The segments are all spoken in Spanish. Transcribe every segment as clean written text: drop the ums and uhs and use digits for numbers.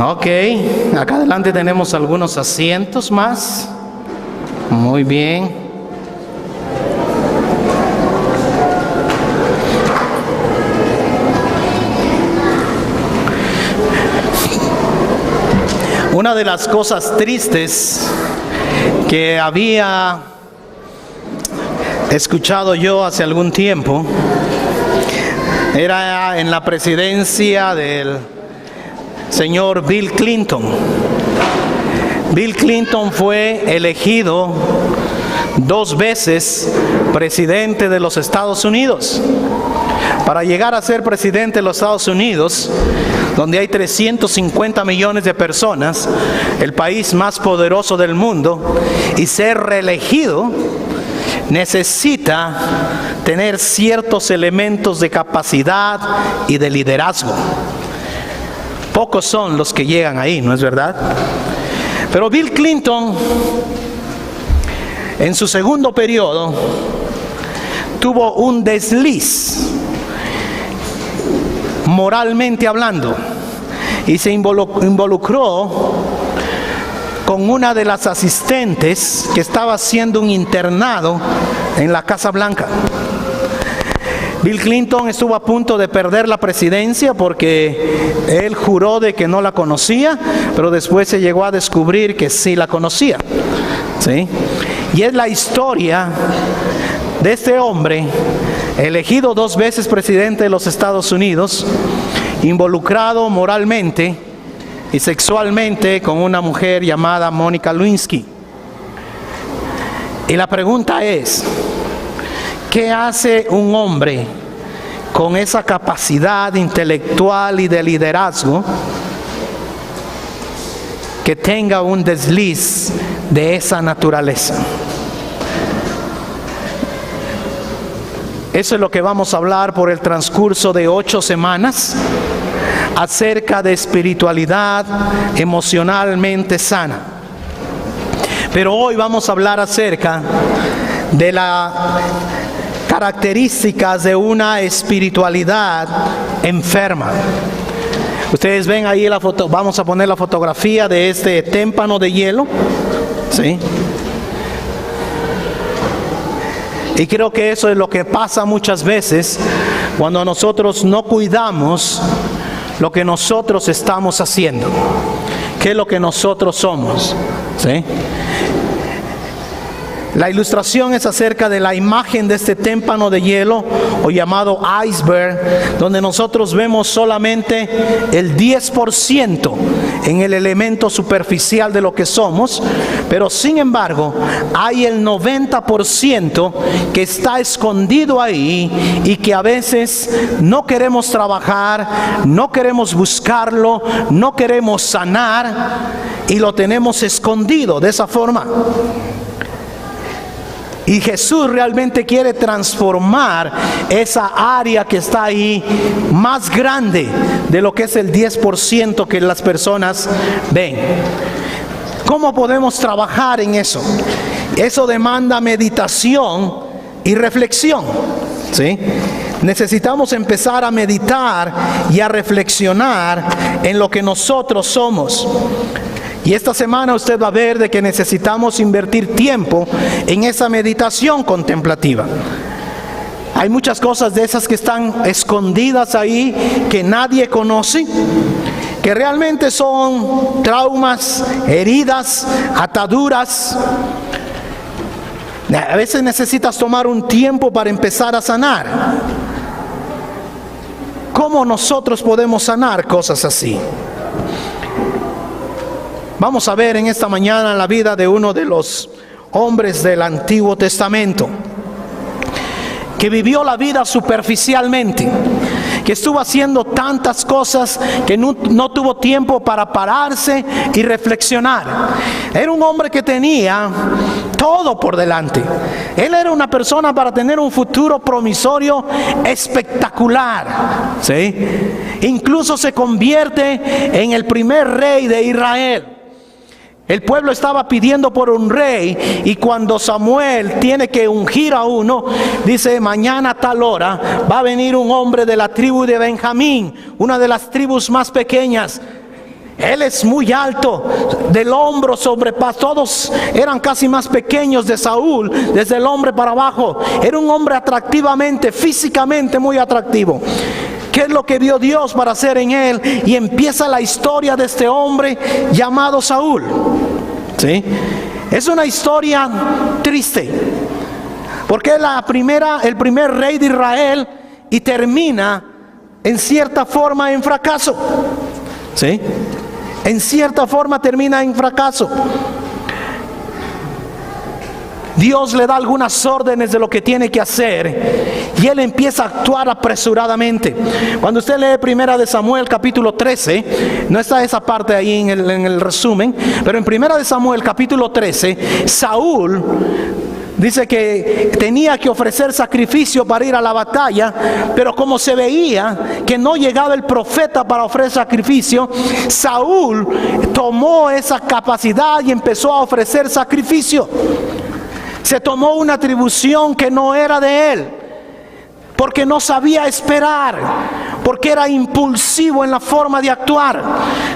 Ok, acá adelante tenemos algunos asientos más. Muy bien. Una de las cosas tristes que había escuchado yo hace algún tiempo era en la presidencia del señor Bill Clinton. Bill Clinton fue elegido 2 veces presidente de los Estados Unidos. Para llegar a ser presidente de los Estados Unidos, donde hay 350 millones de personas, el país más poderoso del mundo, y ser reelegido, necesita tener ciertos elementos de capacidad y de liderazgo. Pocos son los que llegan ahí, ¿no es verdad? Pero Bill Clinton, en su segundo periodo, tuvo un desliz, moralmente hablando, y se involucró con una de las asistentes que estaba haciendo un internado en la Casa Blanca. Bill Clinton estuvo a punto de perder la presidencia porque él juró de que no la conocía, pero después se llegó a descubrir que sí la conocía, ¿sí? Y es la historia de este hombre, elegido 2 veces presidente de los Estados Unidos, involucrado moralmente y sexualmente con una mujer llamada Mónica Lewinsky. Y la pregunta es, ¿qué hace un hombre con esa capacidad intelectual y de liderazgo que tenga un desliz de esa naturaleza? Eso es lo que vamos a hablar por el transcurso de 8 semanas acerca de espiritualidad emocionalmente sana. Pero hoy vamos a hablar acerca de las características de una espiritualidad enferma. Ustedes ven ahí la foto, vamos a poner la fotografía de este témpano de hielo, ¿sí? Y creo que eso es lo que pasa muchas veces cuando nosotros no cuidamos lo que nosotros estamos haciendo, qué es lo que nosotros somos, ¿sí? La ilustración es acerca de la imagen de este témpano de hielo o llamado iceberg, donde nosotros vemos solamente el 10% en el elemento superficial de lo que somos, pero sin embargo hay el 90% que está escondido ahí y que a veces no queremos trabajar, no queremos buscarlo, no queremos sanar y lo tenemos escondido de esa forma. Y Jesús realmente quiere transformar esa área que está ahí más grande de lo que es el 10% que las personas ven. ¿Cómo podemos trabajar en eso? Eso demanda meditación y reflexión, ¿sí? Necesitamos empezar a meditar y a reflexionar en lo que nosotros somos. Y esta semana usted va a ver de que necesitamos invertir tiempo en esa meditación contemplativa. Hay muchas cosas de esas que están escondidas ahí, que nadie conoce, que realmente son traumas, heridas, ataduras. A veces necesitas tomar un tiempo para empezar a sanar. ¿Cómo nosotros podemos sanar cosas así? Vamos a ver en esta mañana la vida de uno de los hombres del Antiguo Testamento, que vivió la vida superficialmente, que estuvo haciendo tantas cosas que no tuvo tiempo para pararse y reflexionar. Era un hombre que tenía todo por delante. Él era una persona para tener un futuro promisorio espectacular, ¿sí? Incluso se convierte en el primer rey de Israel. El pueblo estaba pidiendo por un rey, y cuando Samuel tiene que ungir a uno, dice: mañana a tal hora va a venir un hombre de la tribu de Benjamín, una de las tribus más pequeñas. Él es muy alto, del hombro sobrepasa. Todos eran casi más pequeños de Saúl, desde el hombre para abajo. Era un hombre atractivamente, físicamente muy atractivo. ¿Qué es lo que vio Dios para hacer en él? Y empieza la historia de este hombre llamado Saúl. ¿Sí? Es una historia triste, porque es el primer rey de Israel y termina en cierta forma en fracaso. ¿Sí? En cierta forma termina en fracaso. Dios le da algunas órdenes de lo que tiene que hacer y él empieza a actuar apresuradamente. Cuando usted lee Primera de Samuel capítulo 13, no está esa parte ahí en el resumen, pero en Primera de Samuel capítulo 13, Saúl dice que tenía que ofrecer sacrificio para ir a la batalla, pero como se veía que no llegaba el profeta para ofrecer sacrificio, Saúl tomó esa capacidad y empezó a ofrecer sacrificio. Se tomó una atribución que no era de él, porque no sabía esperar, porque era impulsivo en la forma de actuar,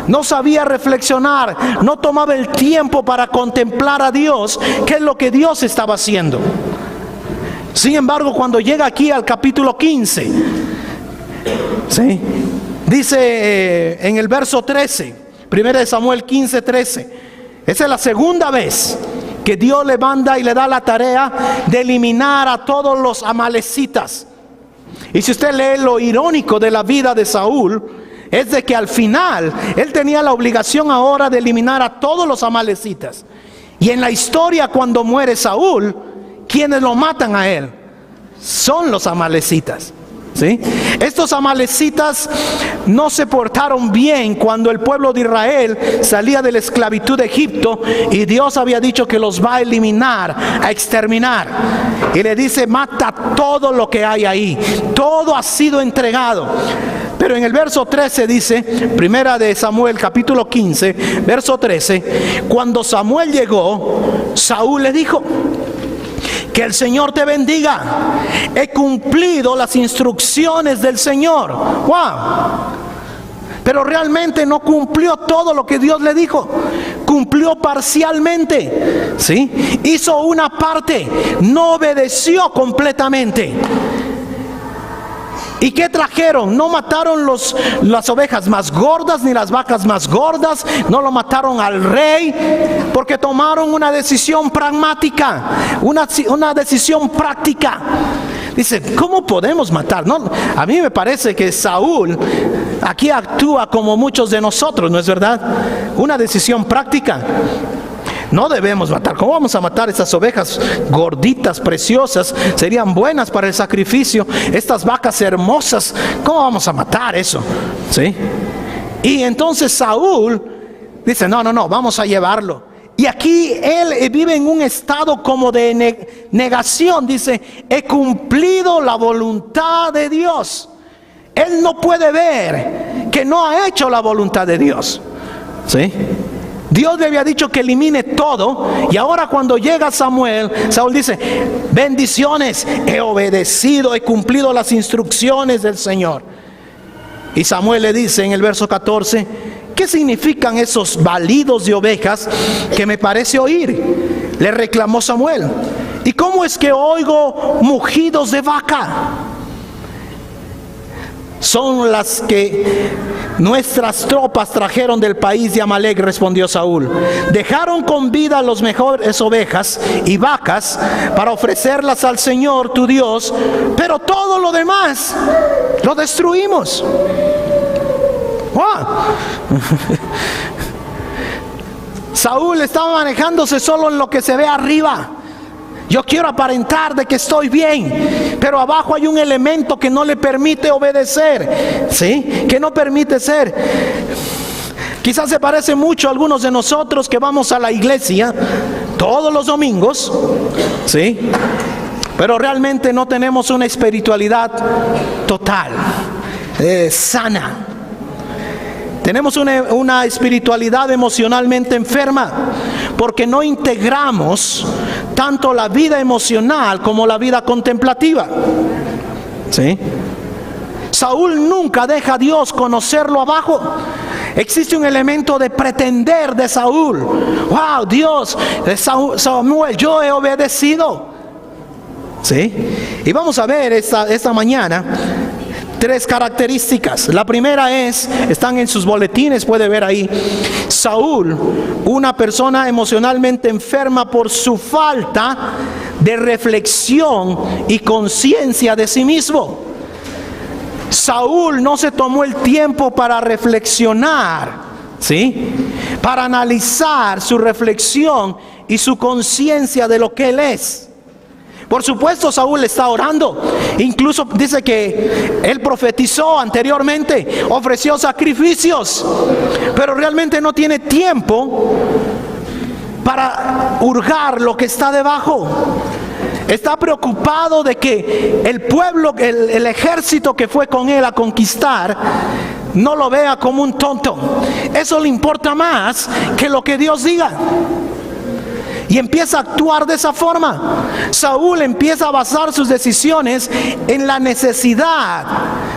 no sabía reflexionar, no tomaba el tiempo para contemplar a Dios, qué es lo que Dios estaba haciendo. Sin embargo, cuando llega aquí al capítulo 15, ¿sí? Dice en el verso 13, 1 Samuel 15, 13, esa es la segunda vez que Dios le manda y le da la tarea de eliminar a todos los amalecitas. Y si usted lee lo irónico de la vida de Saúl, es de que al final él tenía la obligación ahora de eliminar a todos los amalecitas. Y en la historia, cuando muere Saúl, quienes lo matan a él son los amalecitas. ¿Sí? Estos amalecitas no se portaron bien cuando el pueblo de Israel salía de la esclavitud de Egipto y Dios había dicho que los va a eliminar, a exterminar. Y le dice: mata todo lo que hay ahí, todo ha sido entregado. Pero en el verso 13 dice, Primera de Samuel capítulo 15, verso 13, cuando Samuel llegó, Saúl le dijo: que el Señor te bendiga. He cumplido las instrucciones del Señor. ¡Wow! Pero realmente no cumplió todo lo que Dios le dijo. Cumplió parcialmente. ¿Sí? Hizo una parte. No obedeció completamente. ¿Y qué trajeron? No mataron las ovejas más gordas ni las vacas más gordas. No lo mataron al rey, porque tomaron una decisión pragmática, una decisión práctica. Dice: ¿cómo podemos matar? No, a mí me parece que Saúl aquí actúa como muchos de nosotros, ¿no es verdad? Una decisión práctica. No debemos matar. ¿Cómo vamos a matar estas ovejas gorditas, preciosas? Serían buenas para el sacrificio. Estas vacas hermosas, ¿cómo vamos a matar eso? ¿Sí? Y entonces Saúl dice: no, vamos a llevarlo. Y aquí él vive en un estado como de negación. Dice: he cumplido la voluntad de Dios. Él no puede ver que no ha hecho la voluntad de Dios. ¿Sí? Dios le había dicho que elimine todo, y ahora cuando llega Samuel, Saúl dice: bendiciones, he obedecido, he cumplido las instrucciones del Señor. Y Samuel le dice en el verso 14: ¿qué significan esos balidos de ovejas que me parece oír? Le reclamó Samuel: ¿y cómo es que oigo mugidos de vaca? Son las que nuestras tropas trajeron del país de Amalek, respondió Saúl. Dejaron con vida las mejores ovejas y vacas para ofrecerlas al Señor tu Dios, pero todo lo demás lo destruimos. ¡Wow! Saúl estaba manejándose solo en lo que se ve arriba. Yo quiero aparentar de que estoy bien, pero abajo hay un elemento que no le permite obedecer, ¿sí? Que no permite ser. Quizás se parece mucho a algunos de nosotros que vamos a la iglesia todos los domingos, ¿sí? Pero realmente no tenemos una espiritualidad total, sana. Tenemos una espiritualidad emocionalmente enferma, porque no integramos tanto la vida emocional como la vida contemplativa. ¿Sí? Saúl nunca deja a Dios conocerlo abajo. Existe un elemento de pretender de Saúl. Wow, Dios, Samuel, yo he obedecido. ¿Sí? Y vamos a ver esta mañana 3 características. La primera están en sus boletines, puede ver ahí. Saúl, una persona emocionalmente enferma por su falta de reflexión y conciencia de sí mismo. Saúl no se tomó el tiempo para reflexionar, ¿sí? Para analizar su reflexión y su conciencia de lo que él es. Por supuesto, Saúl está orando. Incluso dice que él profetizó anteriormente, ofreció sacrificios, pero realmente no tiene tiempo para hurgar lo que está debajo. Está preocupado de que el pueblo, el ejército que fue con él a conquistar, no lo vea como un tonto. Eso le importa más que lo que Dios diga. Y empieza a actuar de esa forma. Saúl empieza a basar sus decisiones en la necesidad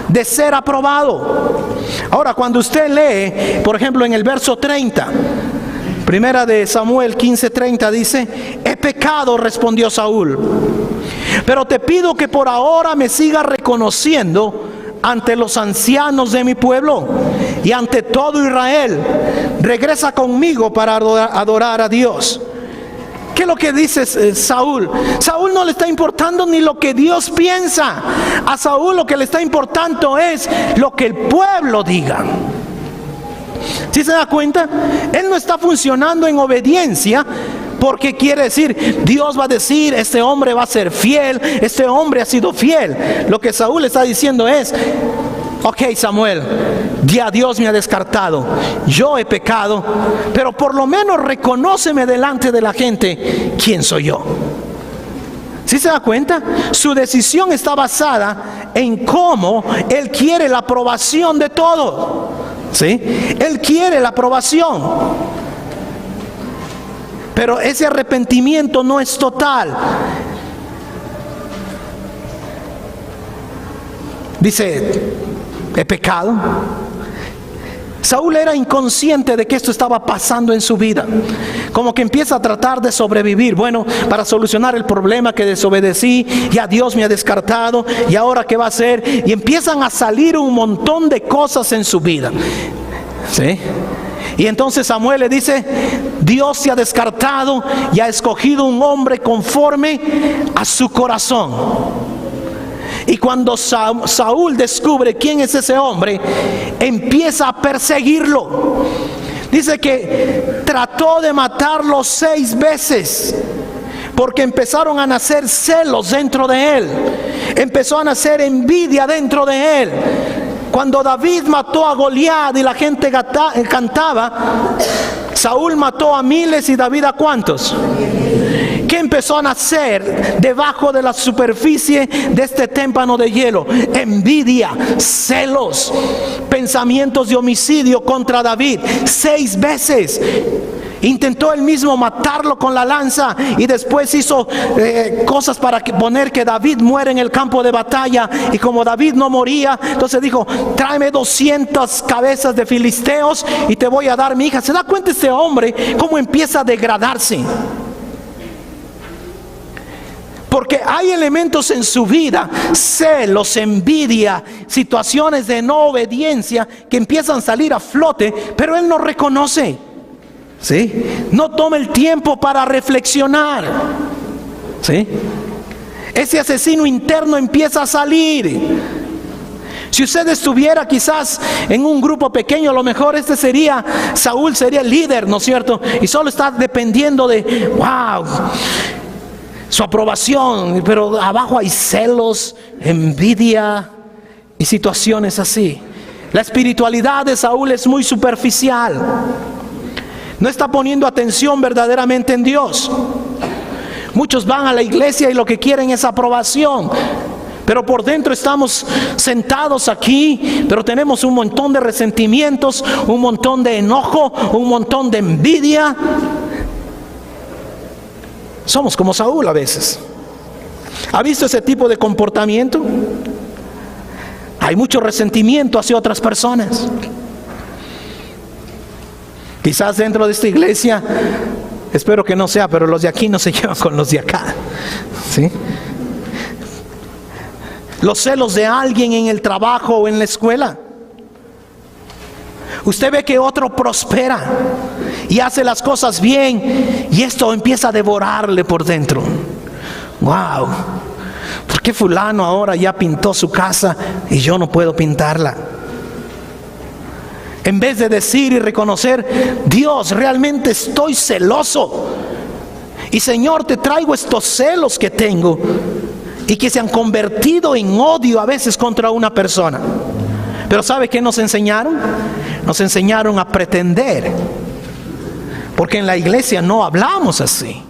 de ser aprobado. Ahora, cuando usted lee, por ejemplo, en el verso 30, primera de Samuel 15:30 dice: he pecado, respondió Saúl, pero te pido que por ahora me sigas reconociendo ante los ancianos de mi pueblo y ante todo Israel. Regresa conmigo para adorar a Dios. ¿Qué es lo que dice Saúl? Saúl no le está importando ni lo que Dios piensa. A Saúl lo que le está importando es lo que el pueblo diga. ¿Sí se da cuenta? Él no está funcionando en obediencia porque quiere decir, Dios va a decir, este hombre va a ser fiel, este hombre ha sido fiel. Lo que Saúl está diciendo es: ok, Samuel, ya Dios me ha descartado, yo he pecado, pero por lo menos reconóceme delante de la gente quién soy yo. ¿Sí se da cuenta? Su decisión está basada en cómo él quiere la aprobación de todo. ¿Sí? Él quiere la aprobación, pero ese arrepentimiento no es total. Dice: he pecado. Saúl era inconsciente de que esto estaba pasando en su vida. Como que empieza a tratar de sobrevivir. Bueno, para solucionar el problema que desobedecí, ya Dios me ha descartado, y ahora ¿qué va a hacer? Y empiezan a salir un montón de cosas en su vida. ¿Sí? Y entonces Samuel le dice: Dios te ha descartado y ha escogido un hombre conforme a su corazón. Y cuando Saúl descubre quién es ese hombre, empieza a perseguirlo. Dice que trató de matarlo 6 veces, porque empezaron a nacer celos dentro de él. Empezó a nacer envidia dentro de él. Cuando David mató a Goliat y la gente cantaba, Saúl mató a miles y David a ¿cuántos? ¿Qué empezó a nacer debajo de la superficie de este témpano de hielo? Envidia, celos, pensamientos de homicidio contra David. 6 veces intentó él mismo matarlo con la lanza, y después hizo cosas para poner que David muere en el campo de batalla. Y como David no moría, entonces dijo: tráeme 200 cabezas de filisteos y te voy a dar mi hija. ¿Se da cuenta este hombre cómo empieza a degradarse? Porque hay elementos en su vida, celos, envidia, situaciones de no obediencia que empiezan a salir a flote, pero él no reconoce. ¿Sí? No toma el tiempo para reflexionar. ¿Sí? Ese asesino interno empieza a salir. Si usted estuviera quizás en un grupo pequeño, a lo mejor Saúl sería el líder, ¿no es cierto? Y solo está dependiendo de, wow, su aprobación, pero abajo hay celos, envidia y situaciones así. La espiritualidad de Saúl es muy superficial. No está poniendo atención verdaderamente en Dios. Muchos van a la iglesia y lo que quieren es aprobación, pero por dentro estamos sentados aquí, pero tenemos un montón de resentimientos, un montón de enojo, un montón de envidia. Somos como Saúl a veces. ¿Ha visto ese tipo de comportamiento? Hay mucho resentimiento hacia otras personas. Quizás dentro de esta iglesia, espero que no sea, pero los de aquí no se llevan con los de acá, ¿sí? Los celos de alguien en el trabajo o en la escuela. Usted ve que otro prospera y hace las cosas bien, y esto empieza a devorarle por dentro. Wow, ¿por qué fulano ahora ya pintó su casa y yo no puedo pintarla? En vez de decir y reconocer: Dios, realmente estoy celoso, y Señor, te traigo estos celos que tengo y que se han convertido en odio a veces contra una persona. Pero ¿sabe qué nos enseñaron? Nos enseñaron a pretender. Porque en la iglesia no hablamos así.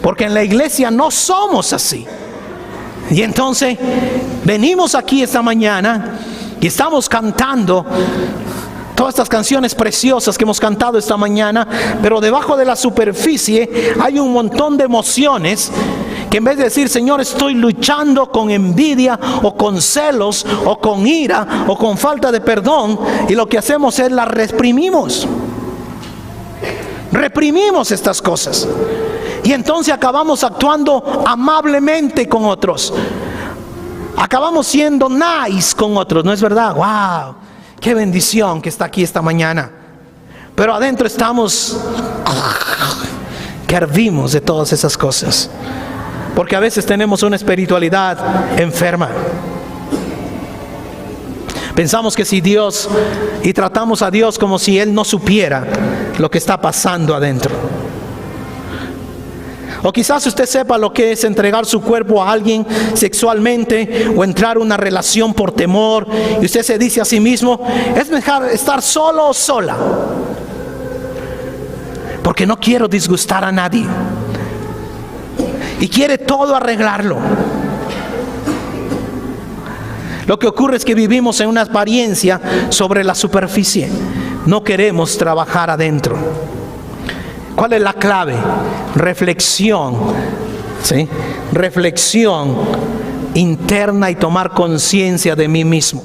Porque en la iglesia no somos así. Y entonces venimos aquí esta mañana y estamos cantando todas estas canciones preciosas que hemos cantado esta mañana, pero debajo de la superficie hay un montón de emociones que, en vez de decir: Señor, estoy luchando con envidia o con celos o con ira o con falta de perdón, y lo que hacemos es las reprimimos. Reprimimos estas cosas, y entonces acabamos actuando amablemente con otros. Acabamos siendo nice con otros, ¿no es verdad? ¡Wow! ¡Qué bendición que está aquí esta mañana! Pero adentro estamos que hervimos de todas esas cosas. Porque a veces tenemos una espiritualidad enferma. Pensamos que si Dios, y tratamos a Dios como si Él no supiera lo que está pasando adentro. O quizás usted sepa lo que es entregar su cuerpo a alguien sexualmente, o entrar en una relación por temor, y usted se dice a sí mismo: es mejor estar solo o sola, porque no quiero disgustar a nadie. Y quiere todo arreglarlo. Lo que ocurre es que vivimos en una apariencia sobre la superficie. No queremos trabajar adentro. ¿Cuál es la clave? Reflexión, ¿sí? Reflexión interna y tomar conciencia de mí mismo.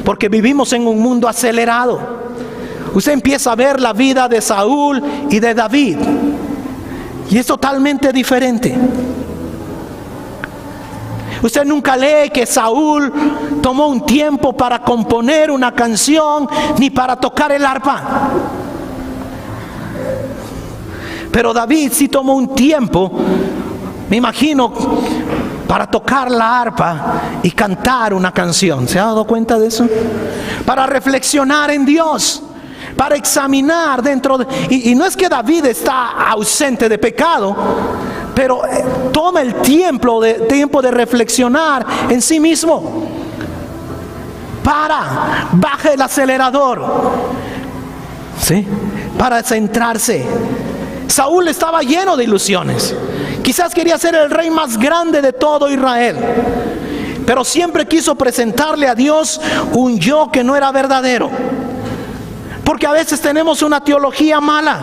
Porque vivimos en un mundo acelerado. Usted empieza a ver la vida de Saúl y de David, y es totalmente diferente. Usted nunca lee que Saúl tomó un tiempo para componer una canción, ni para tocar el arpa. Pero David sí tomó un tiempo, me imagino, para tocar la arpa y cantar una canción. ¿Se ha dado cuenta de eso? Para reflexionar en Dios, para examinar dentro de... Y no es que David está ausente de pecado, pero toma el tiempo de reflexionar en sí mismo. Baja el acelerador, ¿sí? Para centrarse. Saúl estaba lleno de ilusiones. Quizás quería ser el rey más grande de todo Israel, pero siempre quiso presentarle a Dios un yo que no era verdadero. Porque a veces tenemos una teología mala.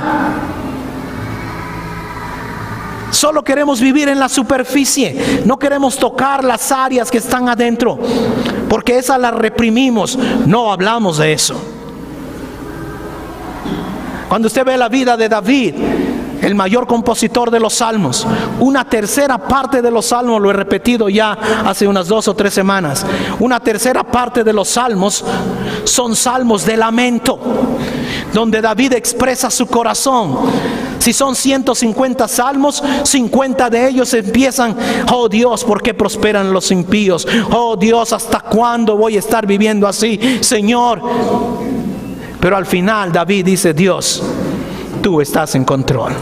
Solo queremos vivir en la superficie. No queremos tocar las áreas que están adentro, porque esas las reprimimos. No hablamos de eso. Cuando usted ve la vida de David, el mayor compositor de los salmos, una tercera parte de los salmos, lo he repetido ya hace unas 2 o 3 semanas, una tercera parte de los salmos son salmos de lamento, donde David expresa su corazón. Si son 150 salmos, 50 de ellos empiezan: oh Dios, ¿por qué prosperan los impíos? Oh Dios, ¿hasta cuándo voy a estar viviendo así, Señor? Pero al final David dice: Dios, tú estás en control.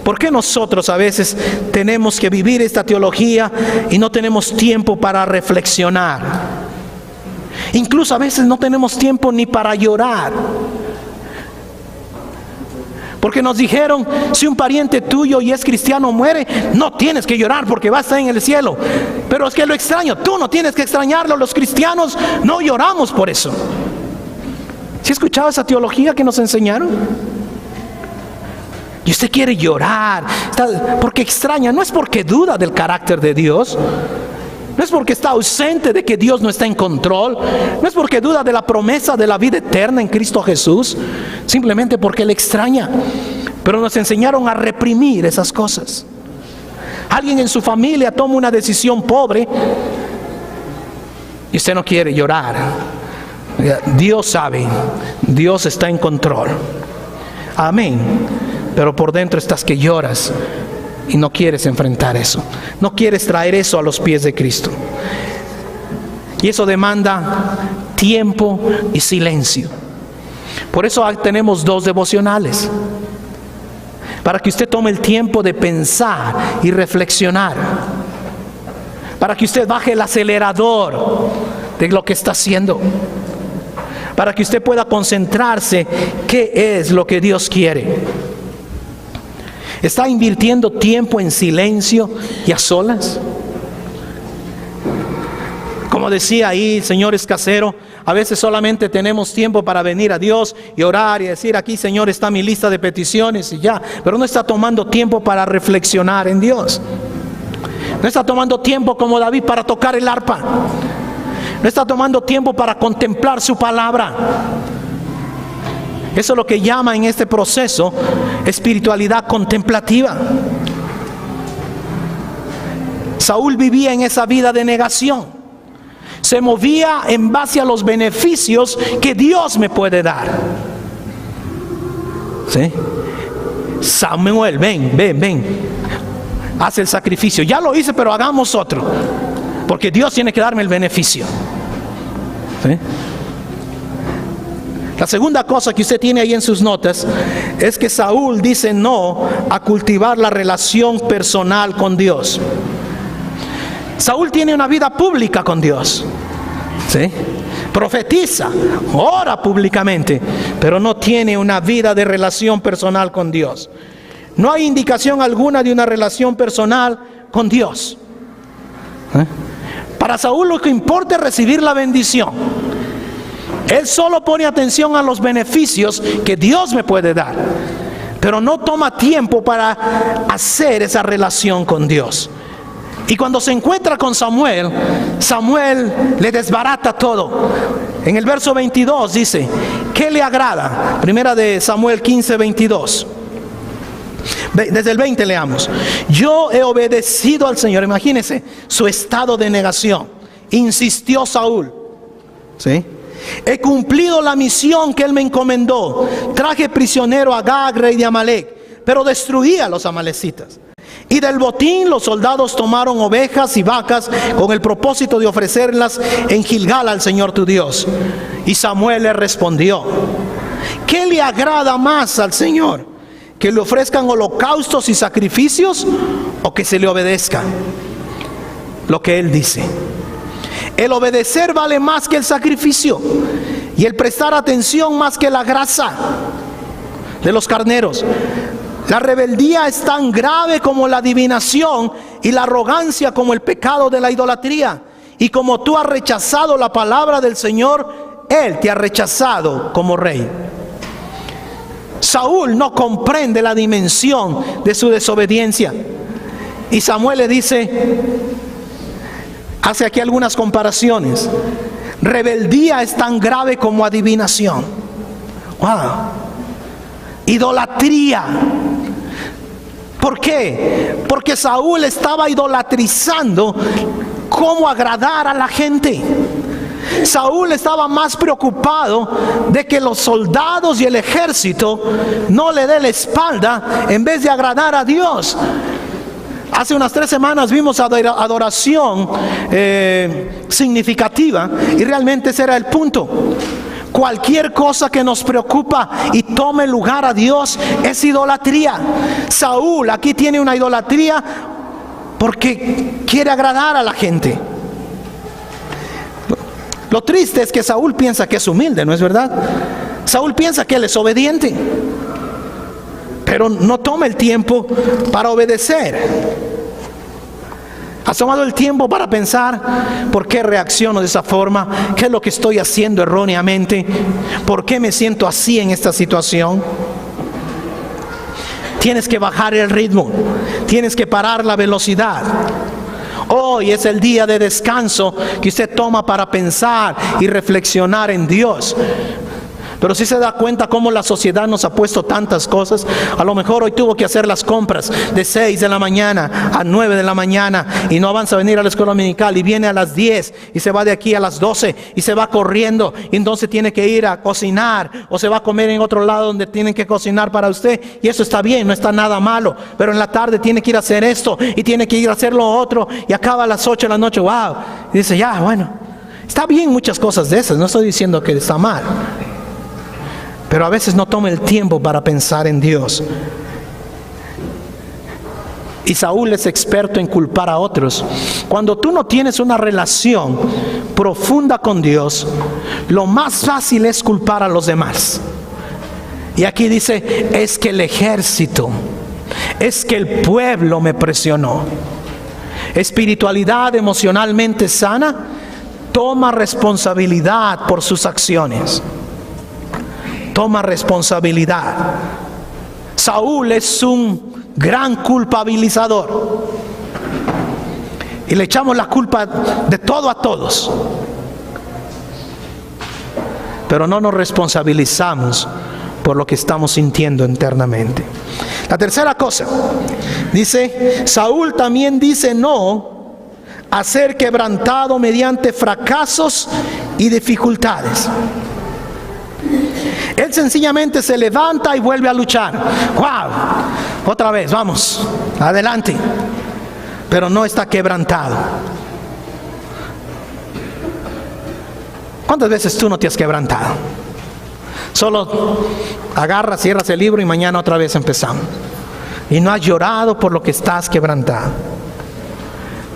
¿Por qué nosotros a veces tenemos que vivir esta teología y no tenemos tiempo para reflexionar? Incluso a veces no tenemos tiempo ni para llorar. Porque nos dijeron: si un pariente tuyo y es cristiano muere, no tienes que llorar porque va a estar en el cielo. Pero es que lo extraño, tú no tienes que extrañarlo. Los cristianos no lloramos por eso. ¿Sí escuchaba esa teología que nos enseñaron? Y usted quiere llorar porque extraña, no es porque duda del carácter de Dios, No es porque está ausente de que Dios no está en control. No es porque duda de la promesa de la vida eterna en Cristo Jesús. Simplemente porque le extraña. Pero nos enseñaron a reprimir esas cosas. Alguien en su familia toma una decisión pobre y usted no quiere llorar. Dios sabe, Dios está en control. Amén. Pero por dentro estás que lloras y no quieres enfrentar eso. No quieres traer eso a los pies de Cristo. Y eso demanda tiempo y silencio. Por eso tenemos 2 devocionales. Para que usted tome el tiempo de pensar y reflexionar. Para que usted baje el acelerador de lo que está haciendo. Para que usted pueda concentrarse qué es lo que Dios quiere. ¿Está invirtiendo tiempo en silencio y a solas? Como decía ahí, señor Escasero, a veces solamente tenemos tiempo para venir a Dios y orar y decir, aquí, Señor, está mi lista de peticiones y ya. Pero no está tomando tiempo para reflexionar en Dios. No está tomando tiempo como David para tocar el arpa. No está tomando tiempo para contemplar su palabra. Eso es lo que llama en este proceso espiritualidad contemplativa. Saúl vivía en esa vida de negación. Se movía en base a los beneficios que Dios me puede dar. ¿Sí? Samuel, ven. Haz el sacrificio. Ya lo hice, pero hagamos otro. Porque Dios tiene que darme el beneficio. ¿Sí? La segunda cosa que usted tiene ahí en sus notas es que Saúl dice no a cultivar la relación personal con Dios. Saúl tiene una vida pública con Dios. ¿Sí? Profetiza, ora públicamente, pero no tiene una vida de relación personal con Dios. No hay indicación alguna de una relación personal con Dios. Para Saúl lo que importa es recibir la bendición. Él solo pone atención a los beneficios que Dios me puede dar, pero no toma tiempo para hacer esa relación con Dios. Y cuando se encuentra con Samuel, Samuel le desbarata todo. En el verso 22 dice, ¿qué le agrada? Primera de Samuel 15, 22. Desde el 20 leamos. Yo he obedecido al Señor. Imagínense su estado de negación. Insistió Saúl. ¿Sí? He cumplido la misión que Él me encomendó. Traje prisionero a Agag, rey de Amalek, pero destruí a los amalecitas. Y del botín los soldados tomaron ovejas y vacas con el propósito de ofrecerlas en Gilgal al Señor tu Dios. Y Samuel le respondió, ¿qué le agrada más al Señor? ¿Que le ofrezcan holocaustos y sacrificios o que se le obedezca? Lo que Él dice. El obedecer vale más que el sacrificio y el prestar atención más que la grasa de los carneros. La rebeldía es tan grave como la adivinación y la arrogancia como el pecado de la idolatría. Y como tú has rechazado la palabra del Señor, Él te ha rechazado como rey. Saúl no comprende la dimensión de su desobediencia. Y Samuel le dice, hace aquí algunas comparaciones. Rebeldía es tan grave como adivinación. Wow. Idolatría. ¿Por qué? Porque Saúl estaba idolatrizando cómo agradar a la gente. Saúl estaba más preocupado de que los soldados y el ejército no le den la espalda en vez de agradar a Dios. Hace unas 3 semanas vimos adoración significativa y realmente ese era el punto. Cualquier cosa que nos preocupa y tome lugar a Dios es idolatría. Saúl aquí tiene una idolatría porque quiere agradar a la gente. Lo triste es que Saúl piensa que es humilde, ¿no es verdad? Saúl piensa que él es obediente, pero no toma el tiempo para obedecer. ¿Has tomado el tiempo para pensar por qué reacciono de esa forma? ¿Qué es lo que estoy haciendo erróneamente? ¿Por qué me siento así en esta situación? Tienes que bajar el ritmo. Tienes que parar la velocidad. Hoy es el día de descanso que usted toma para pensar y reflexionar en Dios. Pero si se da cuenta cómo la sociedad nos ha puesto tantas cosas. A lo mejor hoy tuvo que hacer las compras de 6 de la mañana a 9 de la mañana y no avanza a venir a la escuela dominical y viene a las 10 y se va de aquí a las 12 y se va corriendo y entonces tiene que ir a cocinar o se va a comer en otro lado donde tienen que cocinar para usted, y eso está bien, no está nada malo. Pero en la tarde tiene que ir a hacer esto y tiene que ir a hacer lo otro y acaba a las 8 de la noche, wow, y dice ya, bueno, está bien muchas cosas de esas, no estoy diciendo que está mal. Pero a veces no toma el tiempo para pensar en Dios. Y Saúl es experto en culpar a otros. Cuando tú no tienes una relación profunda con Dios, lo más fácil es culpar a los demás. Y aquí dice, es que el ejército, es que el pueblo me presionó. Espiritualidad emocionalmente sana toma responsabilidad por sus acciones. Toma responsabilidad. Saúl es un gran culpabilizador y le echamos la culpa de todo a todos, pero no nos responsabilizamos por lo que estamos sintiendo internamente. La tercera cosa, dice, Saúl también dice no a ser quebrantado mediante fracasos y dificultades. Él sencillamente se levanta y vuelve a luchar. ¡Wow! Otra vez, vamos, adelante. Pero no está quebrantado. ¿Cuántas veces tú no te has quebrantado? Solo agarras, cierras el libro y mañana otra vez empezamos. Y no has llorado por lo que estás quebrantado.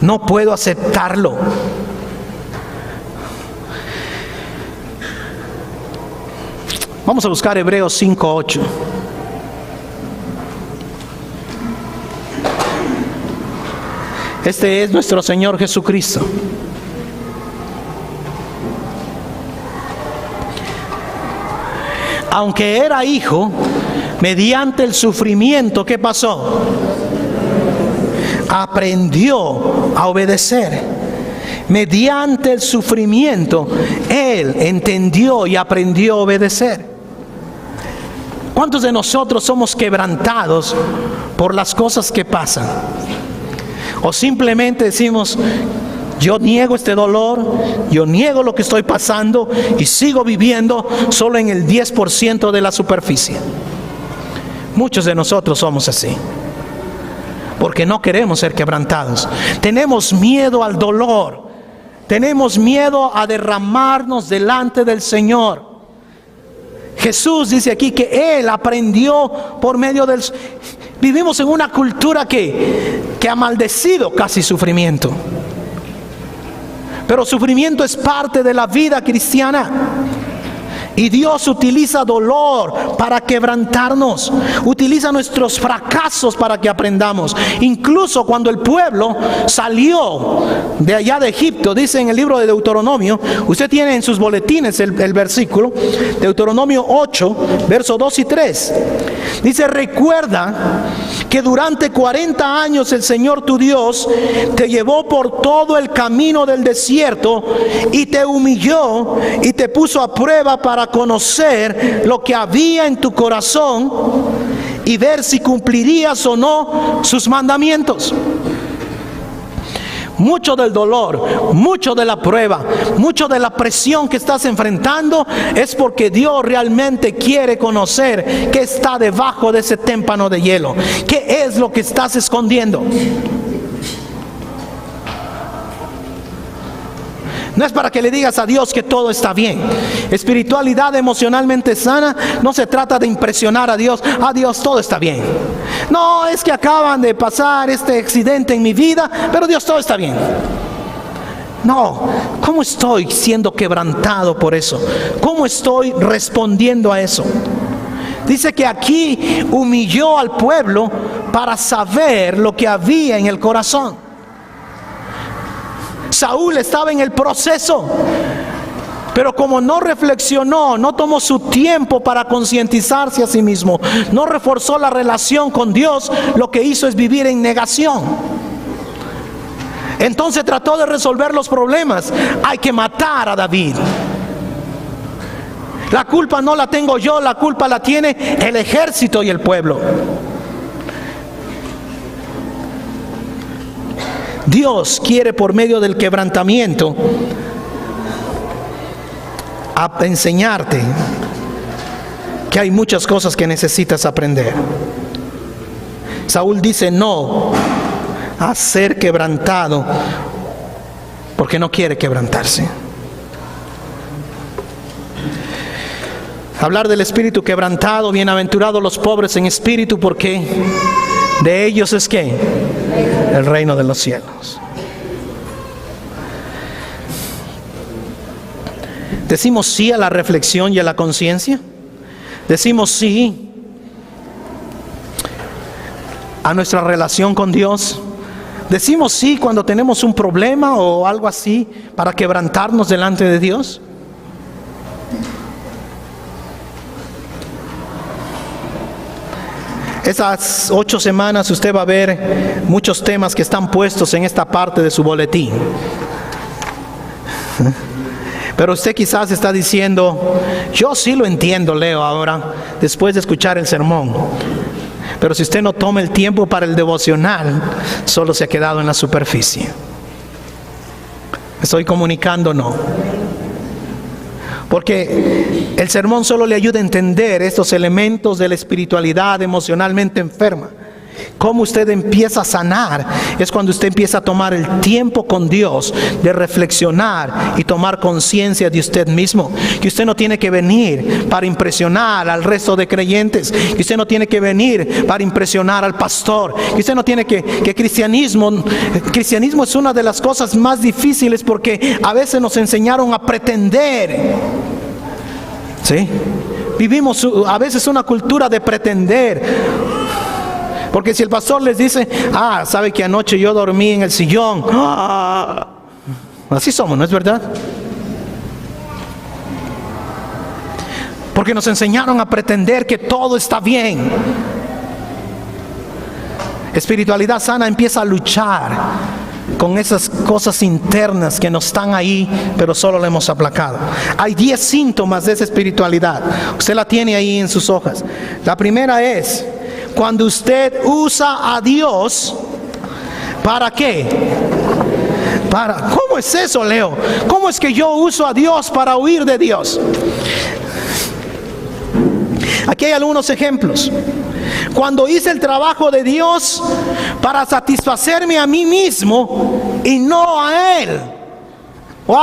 No puedo aceptarlo. Vamos a buscar Hebreos 5:8. Este es nuestro Señor Jesucristo. Aunque era hijo, mediante el sufrimiento, ¿qué pasó? Aprendió a obedecer. Mediante el sufrimiento, Él entendió y aprendió a obedecer. ¿Cuántos de nosotros somos quebrantados por las cosas que pasan? O simplemente decimos, yo niego este dolor, yo niego lo que estoy pasando y sigo viviendo solo en el 10% de la superficie. Muchos de nosotros somos así, porque no queremos ser quebrantados. Tenemos miedo al dolor, tenemos miedo a derramarnos delante del Señor. Jesús dice aquí que Él aprendió por medio del... Vivimos en una cultura que ha maldecido casi sufrimiento. Pero sufrimiento es parte de la vida cristiana. Y Dios utiliza dolor para quebrantarnos. Utiliza nuestros fracasos para que aprendamos. Incluso cuando el pueblo salió de allá de Egipto, dice en el libro de Deuteronomio, usted tiene en sus boletines el versículo, Deuteronomio 8, versos 2 y 3. Dice, recuerda que durante 40 años el Señor tu Dios te llevó por todo el camino del desierto y te humilló y te puso a prueba para conocer lo que había en tu corazón y ver si cumplirías o no sus mandamientos. Mucho del dolor, mucho de la prueba, mucho de la presión que estás enfrentando es porque Dios realmente quiere conocer qué está debajo de ese témpano de hielo. ¿Qué es lo que estás escondiendo? No es para que le digas a Dios que todo está bien. Espiritualidad emocionalmente sana no se trata de impresionar a Dios. A Dios todo está bien. No, es que acaban de pasar este accidente en mi vida, pero Dios todo está bien. No, ¿cómo estoy siendo quebrantado por eso? ¿Cómo estoy respondiendo a eso? Dice que aquí humilló al pueblo para saber lo que había en el corazón. Saúl estaba en el proceso, pero como no reflexionó, no tomó su tiempo para concientizarse a sí mismo, no reforzó la relación con Dios, lo que hizo es vivir en negación. Entonces trató de resolver los problemas. Hay que matar a David. La culpa no la tengo yo, la culpa la tiene el ejército y el pueblo. Dios quiere por medio del quebrantamiento enseñarte que hay muchas cosas que necesitas aprender. Saúl dice no a ser quebrantado porque no quiere quebrantarse. Hablar del espíritu quebrantado, bienaventurados los pobres en espíritu, porque de ellos es que el reino de los cielos. Decimos sí a la reflexión y a la conciencia. Decimos sí a nuestra relación con Dios. Decimos sí cuando tenemos un problema o algo así para quebrantarnos delante de Dios. Esas 8 semanas usted va a ver muchos temas que están puestos en esta parte de su boletín. Pero usted quizás está diciendo, yo sí lo entiendo, Leo, ahora, después de escuchar el sermón. Pero si usted no toma el tiempo para el devocional, solo se ha quedado en la superficie. ¿Me estoy comunicando? No. Porque el sermón solo le ayuda a entender estos elementos de la espiritualidad emocionalmente enferma. Cómo usted empieza a sanar es cuando usted empieza a tomar el tiempo con Dios de reflexionar y tomar conciencia de usted mismo. Que usted no tiene que venir para impresionar al resto de creyentes. Que usted no tiene que venir para impresionar al pastor. Que usted no tiene que cristianismo es una de las cosas más difíciles porque a veces nos enseñaron a pretender. ¿Sí? Vivimos a veces una cultura de pretender. Porque si el pastor les dice, sabe que anoche yo dormí en el sillón. Así somos, ¿no es verdad? Porque nos enseñaron a pretender que todo está bien. Espiritualidad sana empieza a luchar con esas cosas internas que no están ahí, pero solo la hemos aplacado. Hay 10 síntomas de esa espiritualidad. Usted la tiene ahí en sus hojas. La primera es cuando usted usa a Dios, ¿para qué? ¿Cómo es eso, Leo? ¿Cómo es que yo uso a Dios para huir de Dios? Aquí hay algunos ejemplos. Cuando hice el trabajo de Dios para satisfacerme a mí mismo y no a Él. ¡Wow!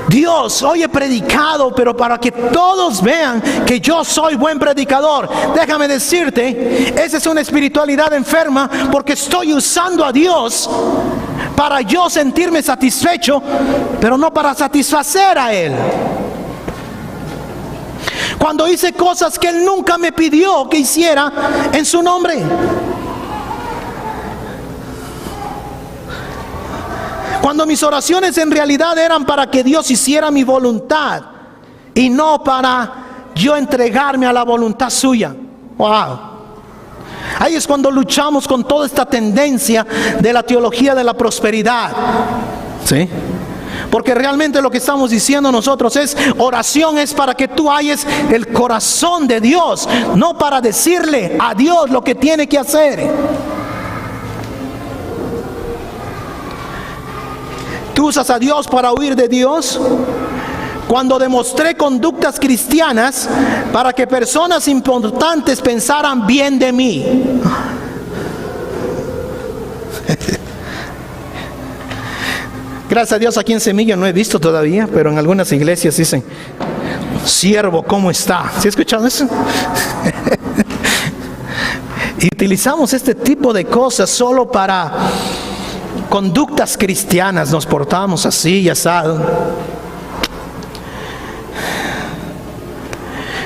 Dios, hoy he predicado, pero para que todos vean que yo soy buen predicador. Déjame decirte, esa es una espiritualidad enferma, porque estoy usando a Dios para yo sentirme satisfecho, pero no para satisfacer a Él. Cuando hice cosas que Él nunca me pidió que hiciera en su nombre. Cuando mis oraciones en realidad eran para que Dios hiciera mi voluntad y no para yo entregarme a la voluntad suya. Wow. Ahí es cuando luchamos con toda esta tendencia de la teología de la prosperidad. ¿Sí? Porque realmente lo que estamos diciendo nosotros es, oración es para que tú halles el corazón de Dios, no para decirle a Dios lo que tiene que hacer. ¿Tú usas a Dios para huir de Dios? Cuando demostré conductas cristianas para que personas importantes pensaran bien de mí. Gracias a Dios, aquí en Semilla no he visto todavía, pero en algunas iglesias dicen, siervo, ¿cómo está? ¿Sí escucharon eso? Y utilizamos este tipo de cosas solo para conductas cristianas, nos portamos así y asado.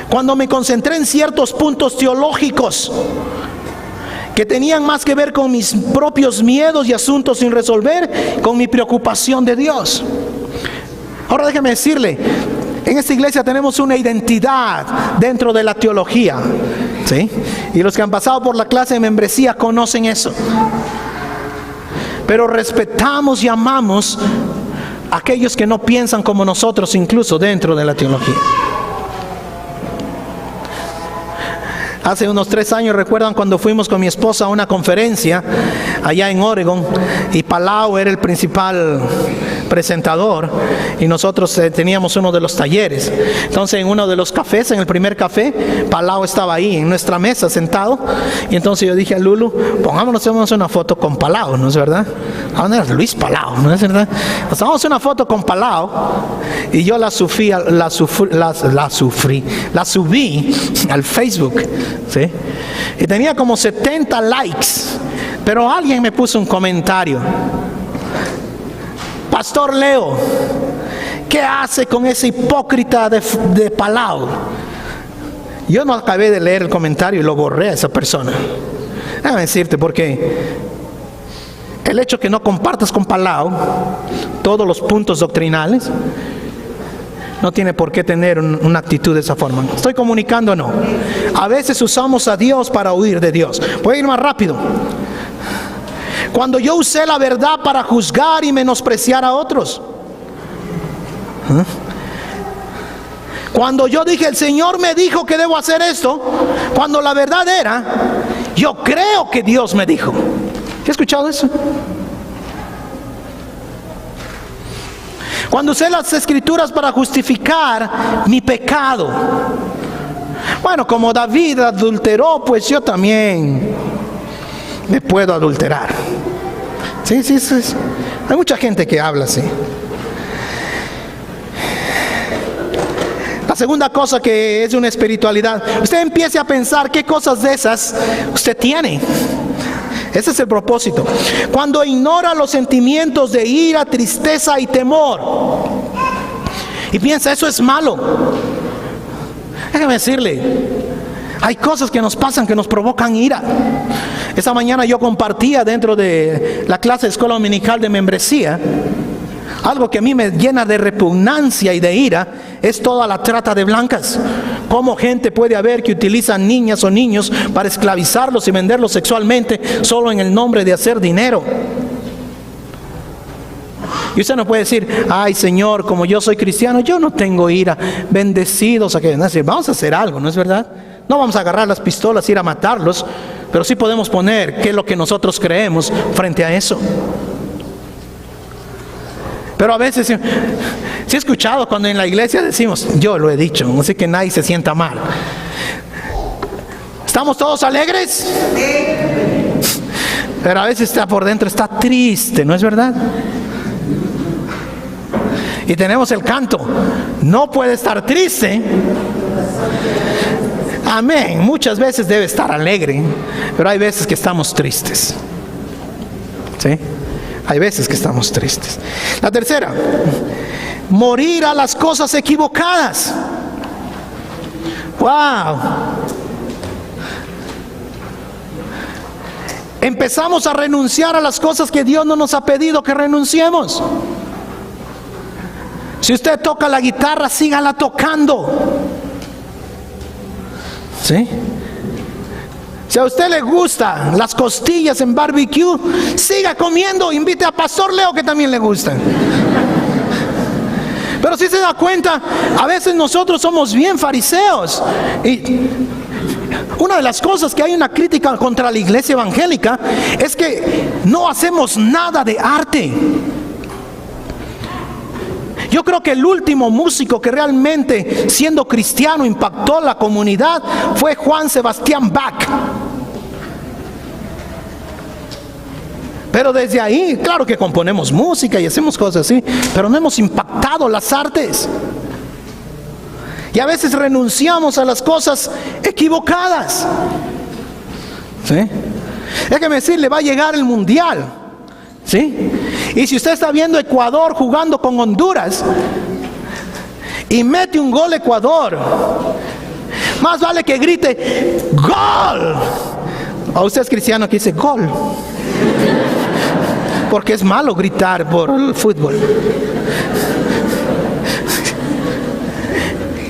Cuando me concentré en ciertos puntos teológicos que tenían más que ver con mis propios miedos y asuntos sin resolver, con mi preocupación de Dios. Ahora déjeme decirle, en esta iglesia tenemos una identidad dentro de la teología, ¿sí? Y los que han pasado por la clase de membresía conocen eso. pero respetamos y amamos a aquellos que no piensan como nosotros, incluso dentro de la teología. Hace unos 3 años, recuerdan cuando fuimos con mi esposa a una conferencia allá en Oregon, y Palau era el principal presentador, y nosotros teníamos uno de los talleres. Entonces en uno de los cafés, en el primer café, Palau estaba ahí en nuestra mesa sentado, y entonces yo dije a Lulu, pongámonos una foto con Palau, ¿no es verdad? ¿Dónde era Luis Palau? ¿No es verdad? Nos tomamos una foto con Palau, y yo la subí al Facebook, ¿sí? Y tenía como 70 likes, pero alguien me puso un comentario: Pastor Leo, ¿qué hace con ese hipócrita de Palau? Yo no acabé de leer el comentario y lo borré a esa persona. Déjame decirte, porque el hecho que no compartas con Palau todos los puntos doctrinales no tiene por qué tener una actitud de esa forma. ¿Estoy comunicando o no? A veces usamos a Dios para huir de Dios. Voy a ir más rápido. Cuando yo usé la verdad para juzgar y menospreciar a otros. Cuando yo dije, el Señor me dijo que debo hacer esto, cuando la verdad era, yo creo que Dios me dijo. ¿Has escuchado eso? Cuando usé las escrituras para justificar mi pecado. Bueno, como David adulteró, pues yo también me puedo adulterar. Sí. Hay mucha gente que habla así. La segunda cosa que es una espiritualidad, usted empiece a pensar qué cosas de esas usted tiene. Ese es el propósito. Cuando ignora los sentimientos de ira, tristeza y temor, y piensa, eso es malo. Déjame decirle, hay cosas que nos pasan que nos provocan ira. Esta mañana yo compartía dentro de la clase de escuela dominical de membresía, algo que a mí me llena de repugnancia y de ira, es toda la trata de blancas. Cómo gente puede haber que utiliza niñas o niños para esclavizarlos y venderlos sexualmente solo en el nombre de hacer dinero. Y usted no puede decir, ay Señor, como yo soy cristiano, yo no tengo ira, bendecidos a que vamos a hacer algo, ¿no es verdad? No vamos a agarrar las pistolas e ir a matarlos, pero sí podemos poner qué es lo que nosotros creemos frente a eso. Pero a veces, sí he escuchado cuando en la iglesia decimos, yo lo he dicho, así que nadie se sienta mal. ¿Estamos todos alegres? Pero a veces está por dentro, está triste, ¿no es verdad? Y tenemos el canto, no puede estar triste. Amén, muchas veces debe estar alegre, pero hay veces que estamos tristes. ¿Sí? Hay veces que estamos tristes. La tercera, morir a las cosas equivocadas. ¡Wow! Empezamos a renunciar a las cosas que Dios no nos ha pedido que renunciemos. Si usted toca la guitarra, sígala tocando. ¿Sí? Si a usted le gustan las costillas en barbecue, siga comiendo, invite a Pastor Leo que también le gustan. Pero si se da cuenta, a veces nosotros somos bien fariseos. Y una de las cosas que hay una crítica contra la iglesia evangélica es que no hacemos nada de arte. Yo creo que el último músico que realmente, siendo cristiano, impactó a la comunidad fue Juan Sebastián Bach. Pero desde ahí, claro que componemos música y hacemos cosas así, pero no hemos impactado las artes. Y a veces renunciamos a las cosas equivocadas. ¿Sí? Déjeme decirle, va a llegar el mundial. ¿Sí? Y si usted está viendo Ecuador jugando con Honduras y mete un gol Ecuador, más vale que grite ¡gol! O usted es cristiano que dice gol, porque es malo gritar por el fútbol.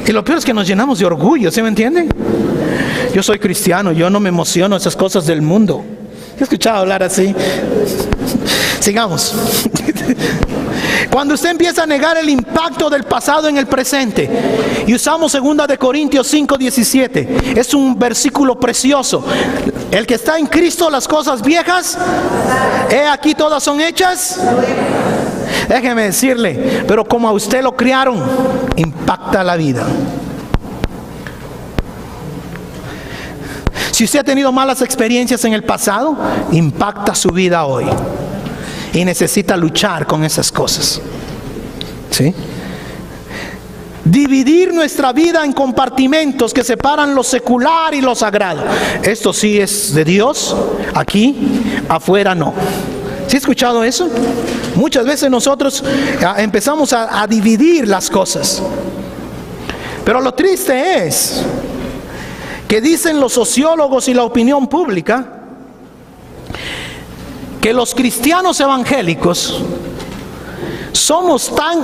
Y lo peor es que nos llenamos de orgullo, ¿sí me entiende? Yo soy cristiano, yo no me emociono a esas cosas del mundo. ¿He escuchado hablar así? Sigamos. Cuando usted empieza a negar el impacto del pasado en el presente, y usamos 2 de Corintios 5:17, es un versículo precioso. El que está en Cristo, las cosas viejas, he aquí todas son hechas. Déjeme decirle, pero como a usted lo criaron, impacta la vida. Si usted ha tenido malas experiencias en el pasado, impacta su vida hoy. Y necesita luchar con esas cosas. ¿Sí? Dividir nuestra vida en compartimentos que separan lo secular y lo sagrado. Esto sí es de Dios, aquí, afuera no. ¿Sí ha escuchado eso? Muchas veces nosotros empezamos a dividir las cosas. Pero lo triste es que dicen los sociólogos y la opinión pública que los cristianos evangélicos somos tan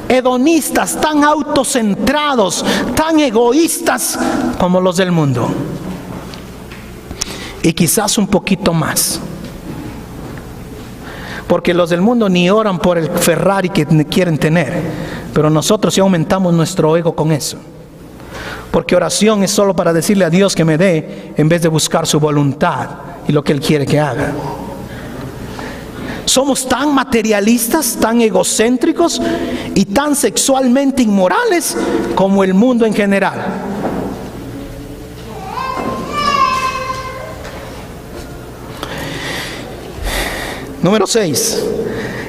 hedonistas, tan autocentrados, tan egoístas como los del mundo. Y quizás un poquito más. Porque los del mundo ni oran por el Ferrari que quieren tener, pero nosotros sí aumentamos nuestro ego con eso. Porque oración es solo para decirle a Dios que me dé, en vez de buscar su voluntad y lo que Él quiere que haga. Somos tan materialistas, tan egocéntricos y tan sexualmente inmorales como el mundo en general. Número 6.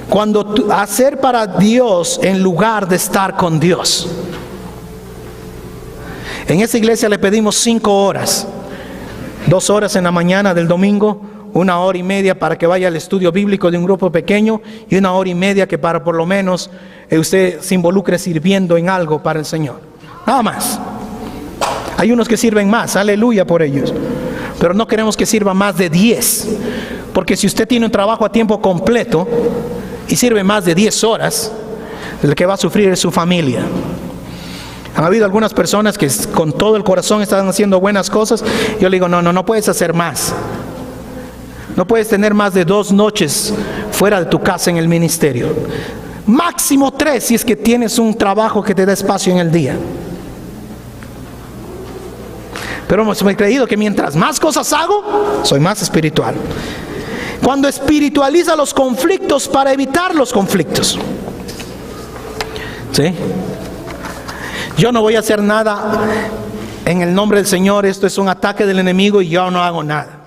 Cuando hacer para Dios en lugar de estar con Dios. En esa iglesia le pedimos 5 horas. 2 horas en la mañana del domingo, 1 hora y media para que vaya al estudio bíblico de un grupo pequeño y 1 hora y media que para por lo menos usted se involucre sirviendo en algo para el Señor. Nada más. Hay unos que sirven más, aleluya por ellos. Pero no queremos que sirva más de 10. Porque si usted tiene un trabajo a tiempo completo y sirve más de 10 horas, el que va a sufrir es su familia. Han habido algunas personas que con todo el corazón están haciendo buenas cosas. Yo le digo, no puedes hacer más. No puedes tener más de 2 noches fuera de tu casa en el ministerio. Máximo 3 si es que tienes un trabajo que te da espacio en el día. Pero hemos creído que mientras más cosas hago, soy más espiritual. Cuando espiritualiza los conflictos para evitar los conflictos. ¿Sí? Yo no voy a hacer nada en el nombre del Señor. Esto es un ataque del enemigo y yo no hago nada.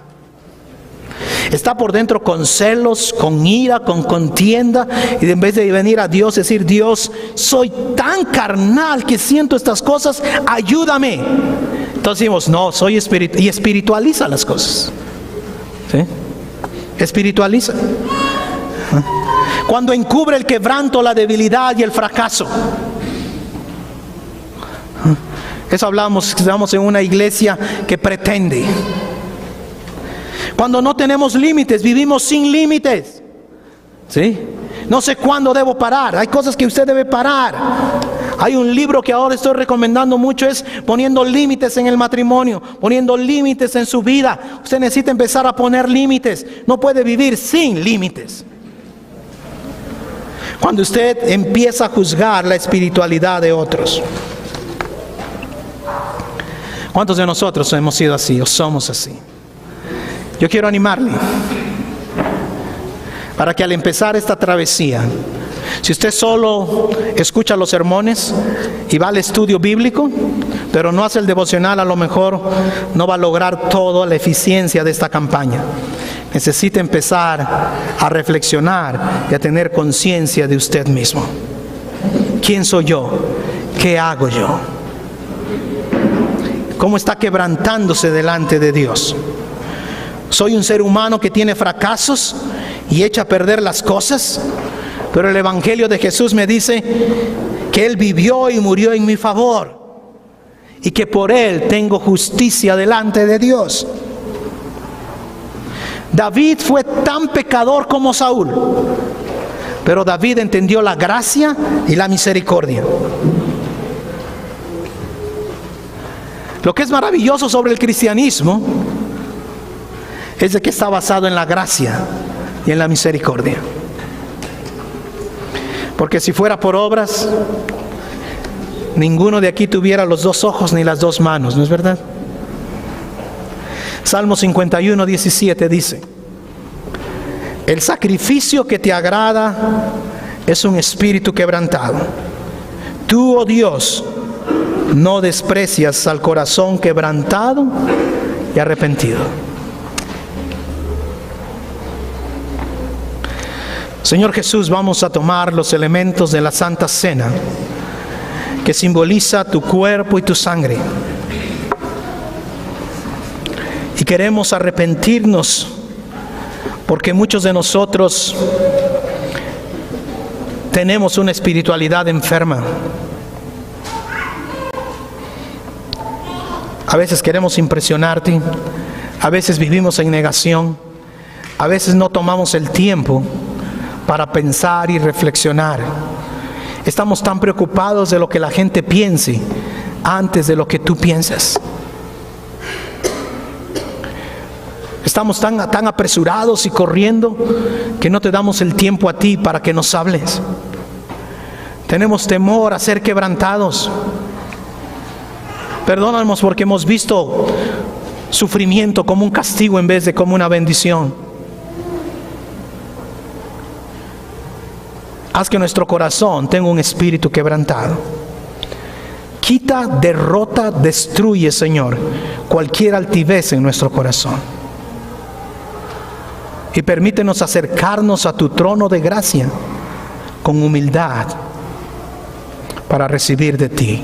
Está por dentro con celos, con ira, con contienda. Y en vez de venir a Dios, decir, Dios, soy tan carnal que siento estas cosas, ayúdame. Entonces decimos, no, soy espiritual. Y espiritualiza las cosas. ¿Sí? Espiritualiza. Cuando encubre el quebranto, la debilidad y el fracaso. Eso hablamos, estamos en una iglesia que pretende. Cuando no tenemos límites, vivimos sin límites. ¿Sí? No sé cuándo debo parar. Hay cosas que usted debe parar. Hay un libro que ahora estoy recomendando mucho, es poniendo límites en el matrimonio, poniendo límites en su vida. Usted necesita empezar a poner límites. No puede vivir sin límites. Cuando usted empieza a juzgar la espiritualidad de otros. ¿Cuántos de nosotros hemos sido así o somos así? Yo quiero animarle para que al empezar esta travesía, si usted solo escucha los sermones y va al estudio bíblico, pero no hace el devocional, a lo mejor no va a lograr toda la eficiencia de esta campaña. Necesita empezar a reflexionar y a tener conciencia de usted mismo. ¿Quién soy yo? ¿Qué hago yo? ¿Cómo está quebrantándose delante de Dios? ¿Soy un ser humano que tiene fracasos y echa a perder las cosas? Pero el Evangelio de Jesús me dice que Él vivió y murió en mi favor y que por Él tengo justicia delante de Dios. David fue tan pecador como Saúl, pero David entendió la gracia y la misericordia. Lo que es maravilloso sobre el cristianismo es de que está basado en la gracia y en la misericordia. Porque si fuera por obras, ninguno de aquí tuviera los 2 ojos ni las 2 manos, ¿no es verdad? Salmo 51, 17 dice: el sacrificio que te agrada es un espíritu quebrantado. Tú, oh Dios, no desprecias al corazón quebrantado y arrepentido. Señor Jesús, vamos a tomar los elementos de la Santa Cena, que simboliza tu cuerpo y tu sangre. Y queremos arrepentirnos, porque muchos de nosotros tenemos una espiritualidad enferma. A veces queremos impresionarte, a veces vivimos en negación, a veces no tomamos el tiempo para pensar y reflexionar. Estamos tan preocupados de lo que la gente piense antes de lo que tú piensas. Estamos tan apresurados y corriendo que no te damos el tiempo a ti para que nos hables. Tenemos temor a ser quebrantados. Perdónanos porque hemos visto sufrimiento como un castigo en vez de como una bendición. Haz que nuestro corazón tenga un espíritu quebrantado. Quita, derrota, destruye, Señor, cualquier altivez en nuestro corazón. Y permítenos acercarnos a tu trono de gracia con humildad para recibir de ti.